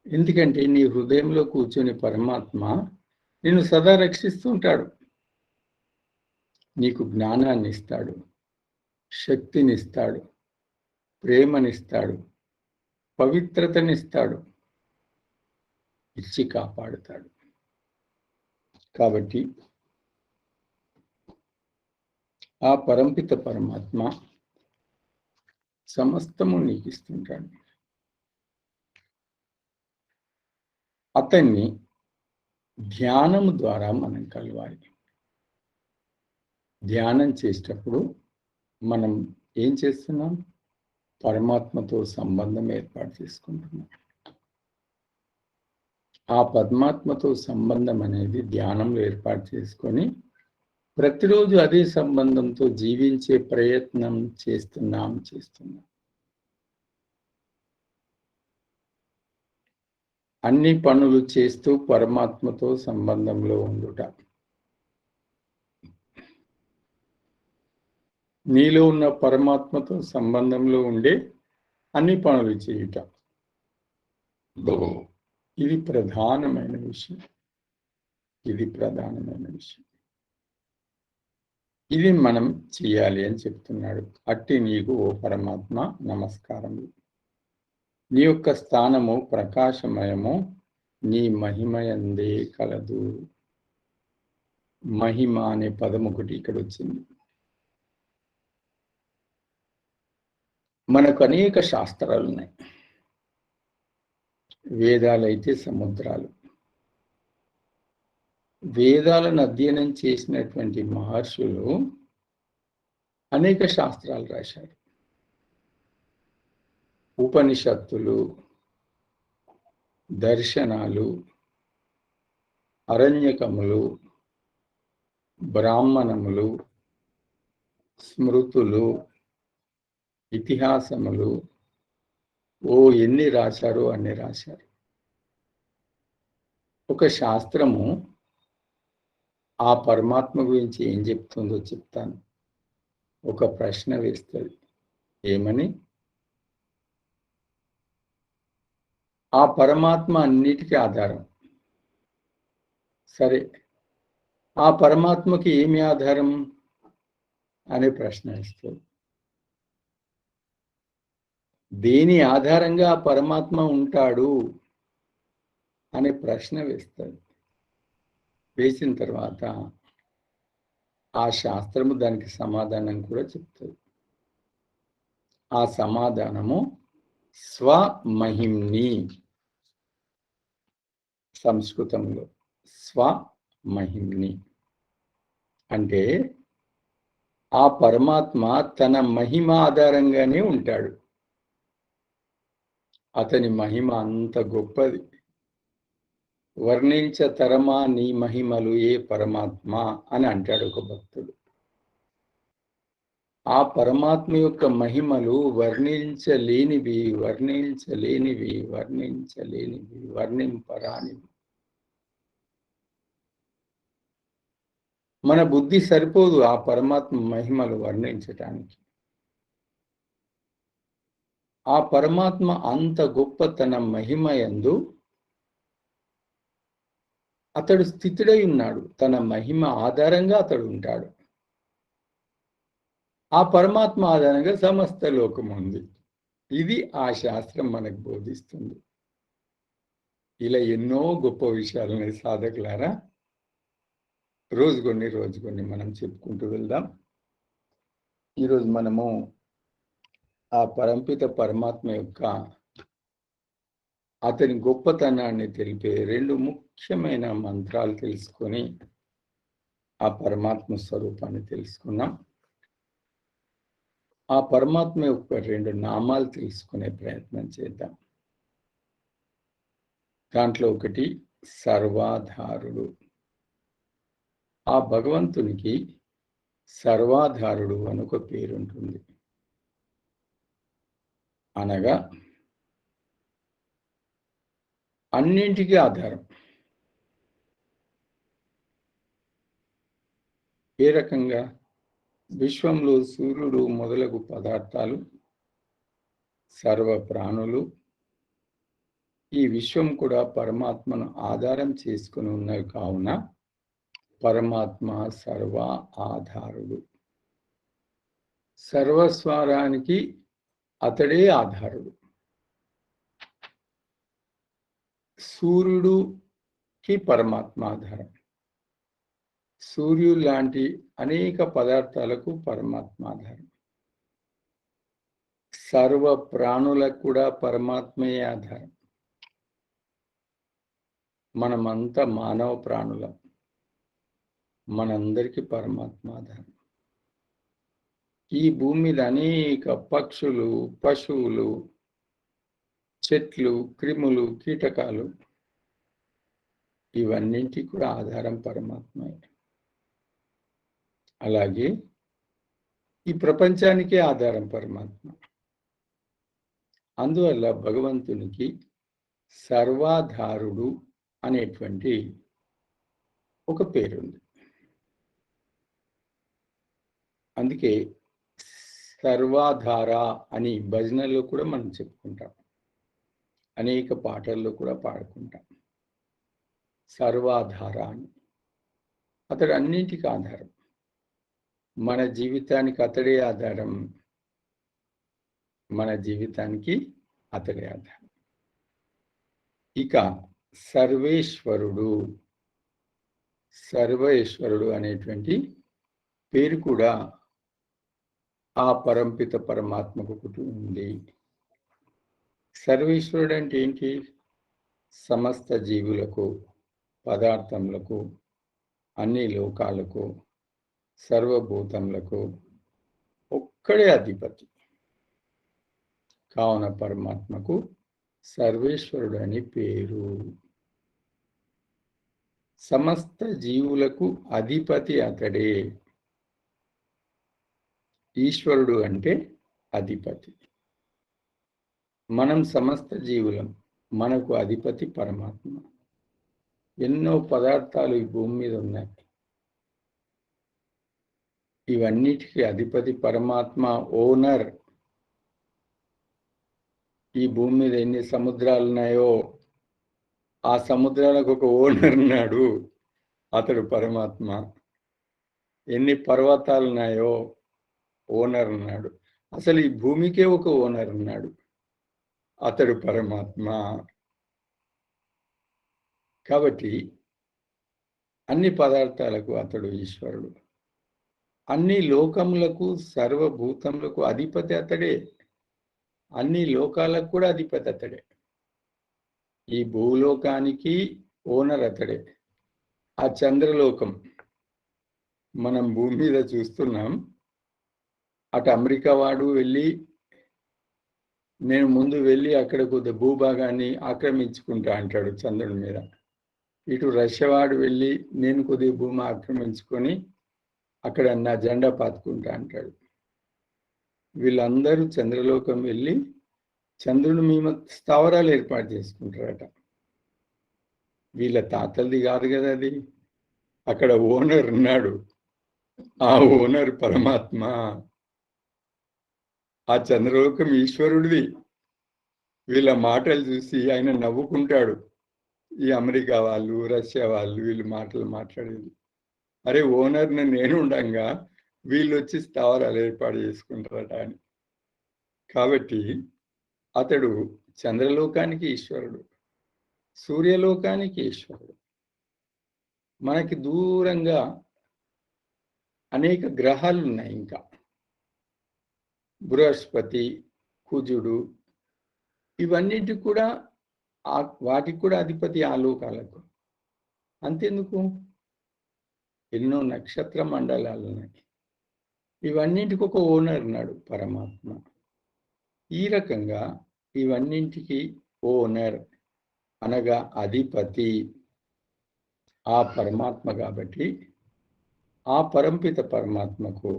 ఎందుకంటే నీ హృదయంలో కూర్చొని పరమాత్మ నిన్ను సదా రక్షిస్తుంటాడు. నీకు జ్ఞానాన్ని ఇస్తాడు, శక్తినిస్తాడు, ప్రేమనిస్తాడు, పవిత్రతనిస్తాడు, ఇచ్చి కాపాడుతాడు. కాబట్టి ఆ పరంపిత పరమాత్మ సమస్తము నీకు ఇస్తుంటాడు. అతన్ని ధ్యానము ద్వారా మనం కలవాలి. ధ్యానం చేసేటప్పుడు మనం ఏం చేస్తున్నాం? పరమాత్మతో సంబంధం ఏర్పాటు చేసుకుంటున్నాం. ఆ పరమాత్మతో సంబంధం అనేది ధ్యానంలో ఏర్పాటు చేసుకొని ప్రతిరోజు అదే సంబంధంతో జీవించే ప్రయత్నం చేస్తున్నాం. అన్ని పనులు చేస్తూ పరమాత్మతో సంబంధంలో ఉండుట, నీలో ఉన్న పరమాత్మతో సంబంధంలో ఉండే అన్ని పనులు చేయుట, ఇది ప్రధానమైన విషయం. ఇది మనం చేయాలి అని చెప్తున్నాడు. అట్టి నీకు ఓ పరమాత్మ నమస్కారములు. నీ యొక్క స్థానము ప్రకాశమయము, నీ మహిమయందే కలదు. మహిమ అనే పదం ఒకటి ఇక్కడ వచ్చింది. మనకు అనేక శాస్త్రాలు ఉన్నాయి. వేదాలైతే సముద్రాలు. వేదాలను అధ్యయనం చేసినటువంటి మహర్షులు అనేక శాస్త్రాలు రాశారు. ఉపనిషత్తులు, దర్శనాలు, అరణ్యకములు, బ్రాహ్మణములు, స్మృతులు, ఇతిహాసములు, ఎన్ని రాశారో అన్ని రాశారు. ఒక శాస్త్రము ఆ పరమాత్మ గురించి ఏం చెప్తుందో చెప్తాను. ఒక ప్రశ్న వేస్తుంది. ఏమని? ఆ పరమాత్మ అన్నిటికీ ఆధారం. సరే, ఆ పరమాత్మకి ఏమి ఆధారం అనే ప్రశ్న ఇస్తుంది. దేని ఆధారంగా ఆ పరమాత్మ ఉంటాడు అనే ప్రశ్న వేస్తుంది. వేసిన తర్వాత ఆ శాస్త్రము దానికి సమాధానం కూడా చెప్తుంది. ఆ సమాధానము స్వమహిమ్ని, సంస్కృతంలో స్వమహిమ్ని అంటే ఆ పరమాత్మ తన మహిమ ఆధారంగానే ఉంటాడు. అతని మహిమ అంత గొప్పది. వర్ణించతరమా నీ మహిమలు ఏ పరమాత్మ అని అంటాడు ఒక భక్తుడు. ఆ పరమాత్మ యొక్క మహిమలు వర్ణించలేనివి, వర్ణించలేనివి, వర్ణించలేనివి, వర్ణింపరానివి. మన బుద్ధి సరిపోదు ఆ పరమాత్మ మహిమలు వర్ణించటానికి. ఆ పరమాత్మ అంత గొప్ప తన మహిమ యందు అతడు స్థితుడై ఉన్నాడు. తన మహిమ ఆధారంగా అతడు ఉంటాడు. ఆ పరమాత్మ ఆధారంగా సమస్త లోకం ఉంది. ఇది ఆ శాస్త్రం మనకు బోధిస్తుంది. ఇలా ఎన్నో గొప్ప విషయాలని సాధకులారా రోజు కొన్ని మనం చెప్పుకుంటూ వెళ్దాం. ఈరోజు మనము ఆ పరంపిత పరమాత్మ యొక్క అతని గొప్పతనాన్ని తెలిపే 2 ముఖ్యమైన మంత్రాలు తెలుసుకొని ఆ పరమాత్మ స్వరూపాన్ని తెలుసుకున్నాం. ఆ పరమాత్మ యొక్క 2 నామాలు తెలుసుకునే ప్రయత్నం చేద్దాం. దాంట్లో ఒకటి సర్వాధారుడు. ఆ భగవంతునికి సర్వాధారుడు అని ఒక పేరుంటుంది. అనగా అన్నింటికీ ఆధారం. ఏ రకంగా? విశ్వంలో సూర్యుడు మొదలగు పదార్థాలు, సర్వ ప్రాణులు, ఈ విశ్వం కూడా పరమాత్మను ఆధారం చేసుకుని ఉన్నవి కావున పరమాత్మ సర్వ ఆధారుడు. సర్వస్వరానికి అతడే ఆధారుడు. సూర్యుడుకి పరమాత్మ ఆధారం. సూర్యుడు లాంటి అనేక పదార్థాలకు పరమాత్మ ఆధారం. సర్వ ప్రాణులకు కూడా పరమాత్మయే ఆధారం. మనమంతా మానవ ప్రాణులం. మనందరికీ పరమాత్మ ఆధారం. ఈ భూమి మీద అనేక పక్షులు, పశువులు, చెట్లు, క్రిములు, కీటకాలు, ఇవన్నింటికి కూడా ఆధారం పరమాత్మే. అలాగే ఈ ప్రపంచానికే ఆధారం పరమాత్మ. అందువల్ల భగవంతునికి సర్వాధారుడు అనేటువంటి ఒక పేరుంది. అందుకే సర్వాధార అని భజనలో కూడా మనం చెప్పుకుంటాం. అనేక పాటల్లో కూడా పాడుకుంటాం. సర్వాధార అని. అతడు అన్నింటికి ఆధారం. మన జీవితానికి అతడే ఆధారం. మన జీవితానికి అతడే ఆధారం. ఇక సర్వేశ్వరుడు, సర్వేశ్వరుడు అనేటువంటి పేరు కూడా ఆ పరంపిత పరమాత్మకు ఉంది. సర్వేశ్వరుడు అంటే ఏంటి? సమస్త జీవులకు, పదార్థములకు, అన్ని లోకాలకు, సర్వభూతములకు ఒక్కడే అధిపతి. కావున పరమాత్మకు సర్వేశ్వరుడు అని పేరు. సమస్త జీవులకు అధిపతి అతడే. ఈశ్వరుడు అంటే అధిపతి. మనం సమస్త జీవులం. మనకు అధిపతి పరమాత్మ. ఎన్నో పదార్థాలు ఈ భూమి మీద ఉన్నాయి. ఇవన్నిటికీ అధిపతి పరమాత్మ, ఓనర్. ఈ భూమి మీద ఎన్ని సముద్రాలు ఉన్నాయో ఆ సముద్రాలకు ఒక ఓనర్ ఉన్నాడు, అతడు పరమాత్మ. ఎన్ని పర్వతాలు ఉన్నాయో ఓనర్ ఉన్నాడు. అసలు ఈ భూమికే ఒక ఓనర్ ఉన్నాడు, అతడు పరమాత్మ. కాబట్టి అన్ని పదార్థాలకు అతడు ఈశ్వరుడు. అన్ని లోకములకు, సర్వభూతములకు అధిపతి అతడే. అన్ని లోకాలకు కూడా అధిపతి అతడే. ఈ భూలోకానికి ఓనర్ అతడే. ఆ చంద్రలోకం మనం భూమి మీద చూస్తున్నాం. అటు అమెరికా వాడు వెళ్ళి, నేను ముందు వెళ్ళి అక్కడ కొద్ది భూభాగాన్ని ఆక్రమించుకుంటా అంటాడు చంద్రుని మీద. ఇటు రష్యా వాడు వెళ్ళి, నేను కొద్దిగా భూమి ఆక్రమించుకొని అక్కడ నా జెండా పాతుకుంటా అంటాడు. వీళ్ళందరూ చంద్రలోకం వెళ్ళి చంద్రుని మీద స్థావరాలు ఏర్పాటు చేసుకుంటారట. వీళ్ళ తాతలది కాదు కదా అది. అక్కడ ఓనర్ ఉన్నాడు, ఆ ఓనర్ పరమాత్మ. ఆ చంద్రలోకం ఈశ్వరుడిది. వీళ్ళ మాటలు చూసి ఆయన నవ్వుకుంటాడు. ఈ అమెరికా వాళ్ళు, రష్యా వాళ్ళు వీళ్ళు మాటలు మాట్లాడేది. అరే, ఓనర్ని నేను ఉండంగా వీళ్ళు వచ్చి స్థావరాలు ఏర్పాటు చేసుకుంటారట అని. కాబట్టి అతడు చంద్రలోకానికి ఈశ్వరుడు, సూర్యలోకానికి ఈశ్వరుడు. మనకి దూరంగా అనేక గ్రహాలు ఉన్నాయి. ఇంకా బృహస్పతి, కుజుడు, ఇవన్నిటి కూడా వాటికి కూడా అధిపతి ఆ లోకాలకు. అంతెందుకు, ఎన్నో నక్షత్ర మండలాలు ఉన్నాయి. ఇవన్నింటికి ఒక ఓనర్ ఉన్నాడు, పరమాత్మ. ఈ రకంగా ఇవన్నింటికి ఓనర్ అనగా అధిపతి ఆ పరమాత్మ. కాబట్టి ఆ పరంపిత పరమాత్మకు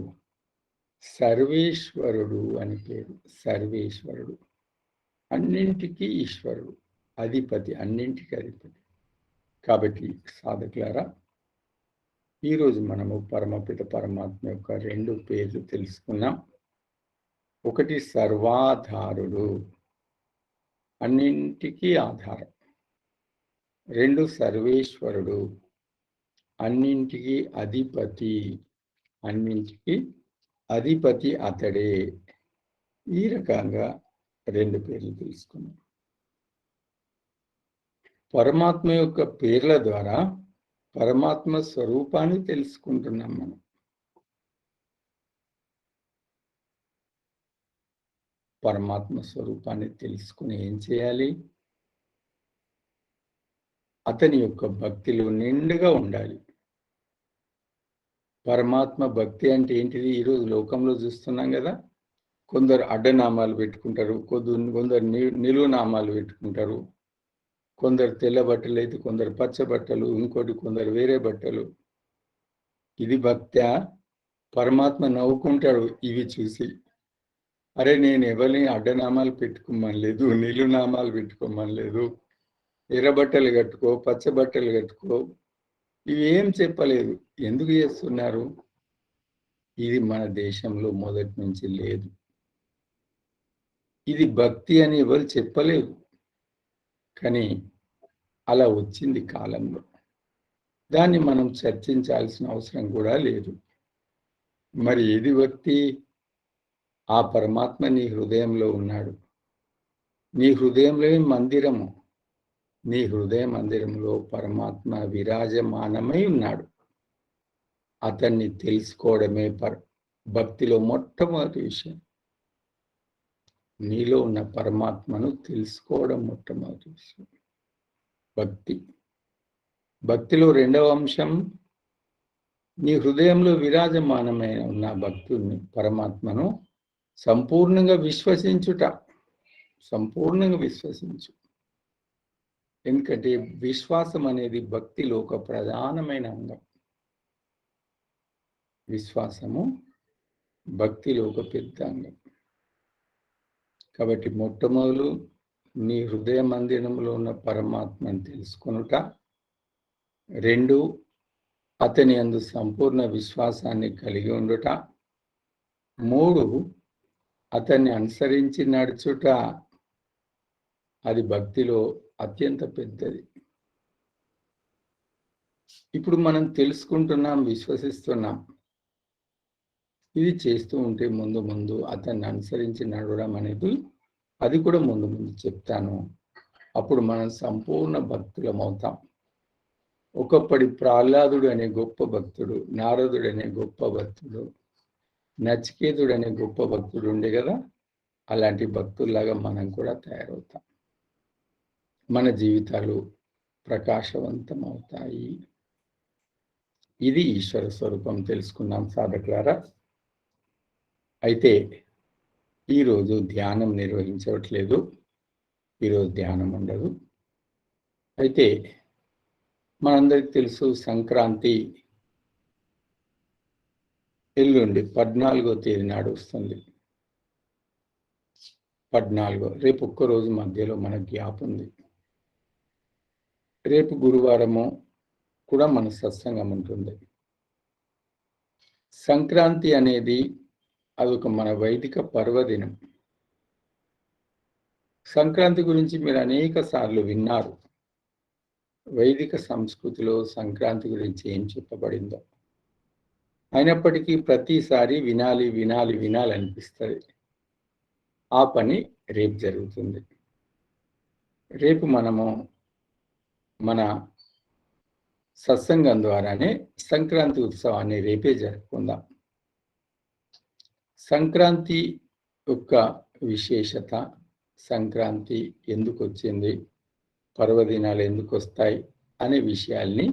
సర్వేశ్వరుడు అని పేరు. సర్వేశ్వరుడు, అన్నింటికీ ఈశ్వరుడు, అధిపతి, అన్నింటికీ అధిపతి. కాబట్టి సాధకులారా, ఈరోజు మనము పరమపిత పరమాత్మ యొక్క 2 పేర్లు తెలుసుకున్నాం. ఒకటి సర్వాధారుడు, అన్నింటికీ ఆధారం. 2 సర్వేశ్వరుడు, అన్నింటికీ అధిపతి, అన్నింటికీ అధిపతి అతడే. ఈ రకంగా 2 పేర్లు తెలుసుకున్నాం. పరమాత్మ యొక్క పేర్ల ద్వారా పరమాత్మ స్వరూపాన్ని తెలుసుకుంటున్నాం మనం. పరమాత్మ స్వరూపాన్ని తెలుసుకుని ఏం చేయాలి? అతని యొక్క భక్తిలో నిండుగా ఉండాలి. పరమాత్మ భక్తి అంటే ఏంటిది? ఈరోజు లోకంలో చూస్తున్నాం కదా, కొందరు అడ్డనామాలు పెట్టుకుంటారు, కొందరు నిలువు నామాలు పెట్టుకుంటారు, కొందరు తెల్ల బట్టలు అయితే కొందరు పచ్చ బట్టలు, ఇంకోటి కొందరు వేరే బట్టలు. ఇది భక్త్యా? పరమాత్మ నవ్వుకుంటాడు ఇవి చూసి. అరే, నేను ఎవరిని అడ్డనామాలు పెట్టుకోమని లేదు, నిలునామాలు పెట్టుకోమని లేదు, ఎర్ర బట్టలు కట్టుకో, పచ్చ బట్టలు కట్టుకో, ఇవి ఏం చెప్పలేదు. ఎందుకు చేస్తున్నారు? ఇది మన దేశంలో మొదటి నుంచి లేదు. ఇది భక్తి అని ఎవరు చెప్పలేదు, కానీ అలా వచ్చింది కాలంలో. దాన్ని మనం చర్చించాల్సిన అవసరం కూడా లేదు. మరి ఏది భక్తి? ఆ పరమాత్మ నీ హృదయంలో ఉన్నాడు. నీ హృదయంలో మందిరము. నీ హృదయ మందిరంలో పరమాత్మ విరాజమానమై ఉన్నాడు. అతన్ని తెలుసుకోవడమే భక్తిలో మొట్టమొదటి విషయం. నీలో ఉన్న పరమాత్మను తెలుసుకోవడం మొట్టమొదటి విషయం భక్తి. భక్తిలో 2వ అంశం, నీ హృదయంలో విరాజమానమైన ఉన్న భక్తుని పరమాత్మను సంపూర్ణంగా విశ్వసించుట. సంపూర్ణంగా విశ్వసించు. ఎందుకంటే విశ్వాసం అనేది భక్తిలో ఒక ప్రధానమైన అంగం. విశ్వాసము భక్తిలో ఒక పెద్ద అంగం. కాబట్టి మొట్టమొదలు నీ హృదయ మందిరంలో ఉన్న పరమాత్మను తెలుసుకొనుట. 2, అతని యందు సంపూర్ణ విశ్వాసాన్ని కలిగి ఉండుట. 3, అతన్ని అనుసరించి నడుచుట. అది భక్తిలో అత్యంత పెద్దది. ఇప్పుడు మనం తెలుసుకుంటున్నాం, విశ్వసిస్తున్నాం. ఇది చేస్తూ ఉంటే ముందు ముందు అతన్ని అనుసరించి నడవడం అనేది, అది కూడా ముందు ముందు చెప్తాను. అప్పుడు మనం సంపూర్ణ భక్తులం అవుతాం. ఒకప్పటి ప్రహ్లాదుడు అనే గొప్ప భక్తుడు, నారదుడు అనే గొప్ప భక్తుడు, నచికేతుడు అనే గొప్ప భక్తుడు ఉండే కదా, అలాంటి భక్తుల్లాగా మనం కూడా తయారవుతాం. మన జీవితాలు ప్రకాశవంతమవుతాయి. ఇది ఈశ్వర స్వరూపం తెలుసుకున్నాం సాధకులారా. అయితే ఈరోజు ధ్యానం నిర్వహించట్లేదు, ఈరోజు ధ్యానం ఉండదు. అయితే మనందరికి తెలుసు, సంక్రాంతి ఎల్లుండి 14వ తేదీ నాడు వస్తుంది. 14 రేపు ఒక్కరోజు మధ్యలో మనకు గ్యాప్ ఉంది. రేపు గురువారము కూడా మన సత్సంగం ఉంటుంది. సంక్రాంతి అనేది అదొక మన వైదిక పర్వదినం. సంక్రాంతి గురించి మీరు అనేక సార్లు విన్నారు. వైదిక సంస్కృతిలో సంక్రాంతి గురించి ఏం చెప్పబడిందో. అయినప్పటికీ ప్రతిసారి వినాలి వినాలి వినాలి అనిపిస్తుంది. ఆ పని రేపు జరుగుతుంది. రేపు మనము మన సత్సంగం ద్వారానే సంక్రాంతి ఉత్సవాన్ని రేపే జరుపుకుందాం. సంక్రాంతి యొక్క విశేషత, సంక్రాంతి ఎందుకు వచ్చింది, పర్వదినాలు ఎందుకు వస్తాయి అనే విషయాల్ని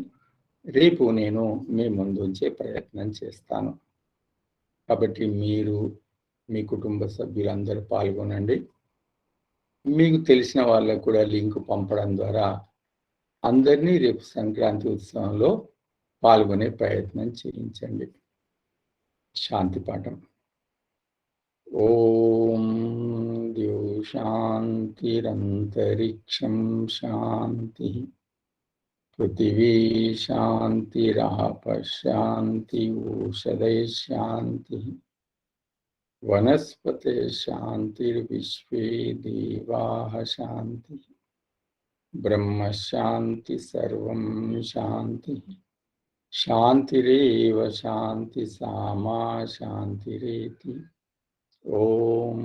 రేపు నేను మీ ముందు ఉంచే ప్రయత్నం చేస్తాను. కాబట్టి మీరు, మీ కుటుంబ సభ్యులందరూ పాల్గొనండి. మీకు తెలిసిన వాళ్ళకు కూడా లింక్ పంపడం ద్వారా అందరినీ రేపు సంక్రాంతి ఉత్సవంలో పాల్గొనే ప్రయత్నం చేయించండి. శాంతి పాఠం. ఓం ద్యౌ శాంతిరంతరిక్షం శాంతి, పృథివీ శాంతిరాప శాంతి, ఓషధై శాంతి, వనస్పతే శాంతిర్విశ్వే దేవాః శాంతి, బ్రహ్మ శాంతి, సర్వం శాంతి. శాంతిరేవ శాంతి సామా శాంతిరేతి. ఓం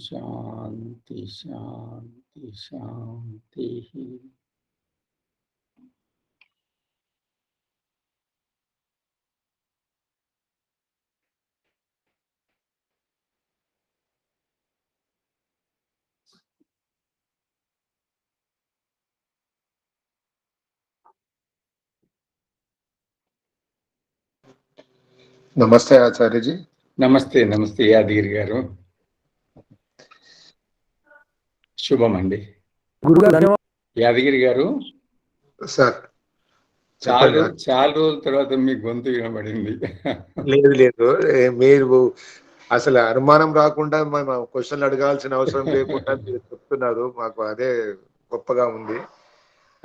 శాంతి శాంతి శాంతి. నమస్తే ఆచార్యజీ. నమస్తే. నమస్తే యాదగిరి గారు. శుభం అండి. యాదగిరి గారు, సార్ చాలా రోజుల తర్వాత మీ గొంతు వినబడింది. లేదు లేదు, మీరు అసలు అనుమానం రాకుండా మేము క్వశ్చన్లు అడగాల్సిన అవసరం లేకుండా మీరు చెప్తున్నారు. మాకు అదే గొప్పగా ఉంది.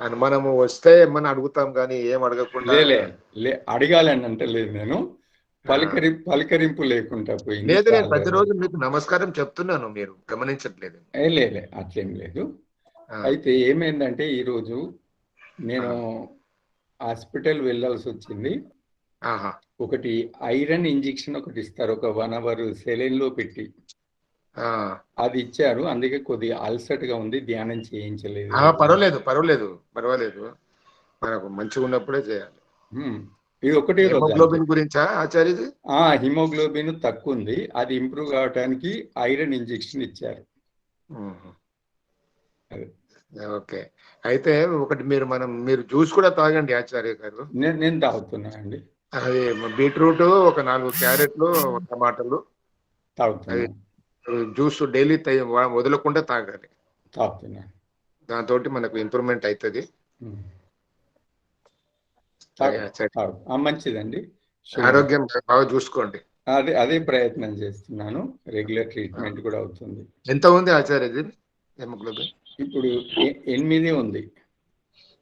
అనుమానము వస్తే ఏమన్నా అడుగుతాం కానీ ఏం అడగకుండా. అడగాలని అంటే లేదు, నేను పలకరింపు లేకుండా పోయింది. లేదు, నేను ప్రతిరోజు మీకు నమస్కారం చెప్తున్నాను, మీరు గమనించట్లేదు. అట్లేం లేదు. అయితే ఏమైందంటే ఈరోజు నేను హాస్పిటల్ వెళ్ళాల్సి వచ్చింది. ఒకటి ఐరన్ ఇంజెక్షన్ ఒకటి ఇస్తారు, ఒక 1 hour సెలైన్ లో పెట్టి అది ఇచ్చారు. అందుకే కొద్దిగా అల్సట్ గా ఉంది, ధ్యానం చేయించలేదు. పర్వాలేదు పర్వాలేదు పర్వాలేదు, మనకు మంచిగా ఉన్నప్పుడే చేయాలి. ఇది ఒకటే. హిమోగ్లోబిన్ గురించా ఆచార్యజీ? హిమోగ్లోబిన్ తక్కువ ఉంది, అది ఇంప్రూవ్ కావడానికి ఐరన్ ఇంజెక్షన్ ఇచ్చారు. ఓకే. అయితే ఒకటి మీరు జ్యూస్ కూడా తాగండి ఆచార్య గారు. నేను తాగుతున్నా అండి. అది బీట్రూట్, ఒక 4 క్యారెట్లు, టమాటాలు తాగుతున్నా. జ్యూస్ డైలీ వదలకుండా తాగాలి. తాగుతున్నా. దాంతో మనకు ఇంప్రూవ్మెంట్ అవుతుంది. మంచిదండి. ఆరోగ్యం బాగా చూసుకోండి. అదే ప్రయత్నం చేస్తున్నాను. రెగ్యులర్ ట్రీట్మెంట్ కూడా అవుతుంది. ఎంత ఉంది ఆచార్యజీ హిమోగ్లోబిన్? ఇప్పుడు 8 ఉంది.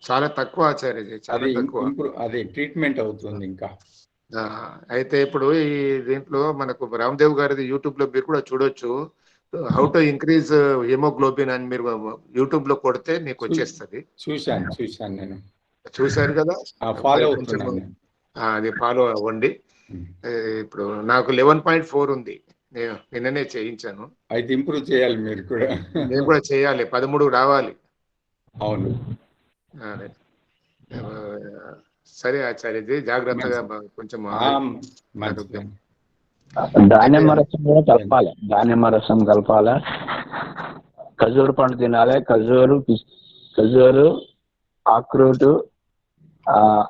చాలా తక్కువ ఆచార్యజీ, చాలా తక్కువ. అదే ట్రీట్మెంట్ అవుతుంది ఇంకా. అయితే ఇప్పుడు ఈ దీంట్లో మనకు రామ్దేవ్ గారిది యూట్యూబ్ లో మీరు కూడా చూడొచ్చు. హౌ టు ఇంక్రీజ్ హిమోగ్లోబిన్ అని మీరు యూట్యూబ్ లో కొడితే మీకు వచ్చేస్తుంది. చూశాను నేను. చూశారు కదా, ఫాలో అవుతున్నాను. అది ఫాలో అవ్వండి. ఇప్పుడు నాకు 11.4 ఉంది, నేను నిన్ననే చేయించాను. అయితే ఇంప్రూవ్ చేయాలి మీరు కూడా. నేను కూడా చేయాలి, 13 రావాలి. అవును. సరే ఆచార్యజీ, జాగ్రత్తగా కొంచెం దానిమ్మ రసం కూడా కలపాలి. దానిమ్మ రసం కలపాలి. ఖజూరు పండు తినాలి. ఖజూరు ఆక్రోట్,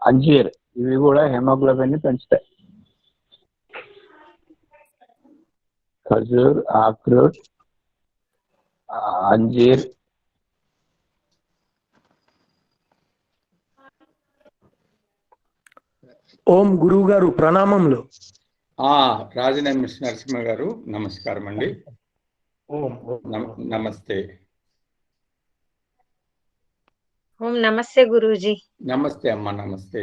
అంజీర్ ఇవి కూడా హెమోగ్లోబిన్ ని పెంచుతాయి. ఖజూర్, ఆక్రోట్, అంజీర్, ఓం గురువు గారు ప్రణామములు. రాజనేమి నరసింహ గారు నమస్కారం అండి. నమస్తే. ఓం నమస్తే గురూజీ. నమస్తే అమ్మా, నమస్తే.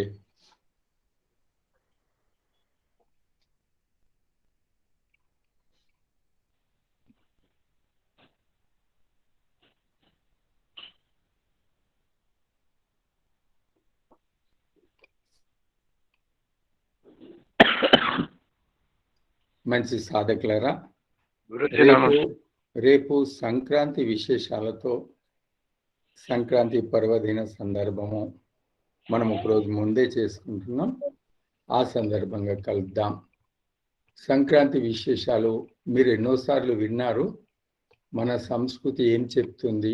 మంచి సాధకులరా, రేపు సంక్రాంతి విశేషాలతో, సంక్రాంతి పర్వదిన సందర్భము మనం ఒకరోజు ముందే చేసుకుంటున్నాం. ఆ సందర్భంగా కలుద్దాం. సంక్రాంతి విశేషాలు మీరు ఎన్నోసార్లు విన్నారు. మన సంస్కృతి ఏం చెప్తుంది,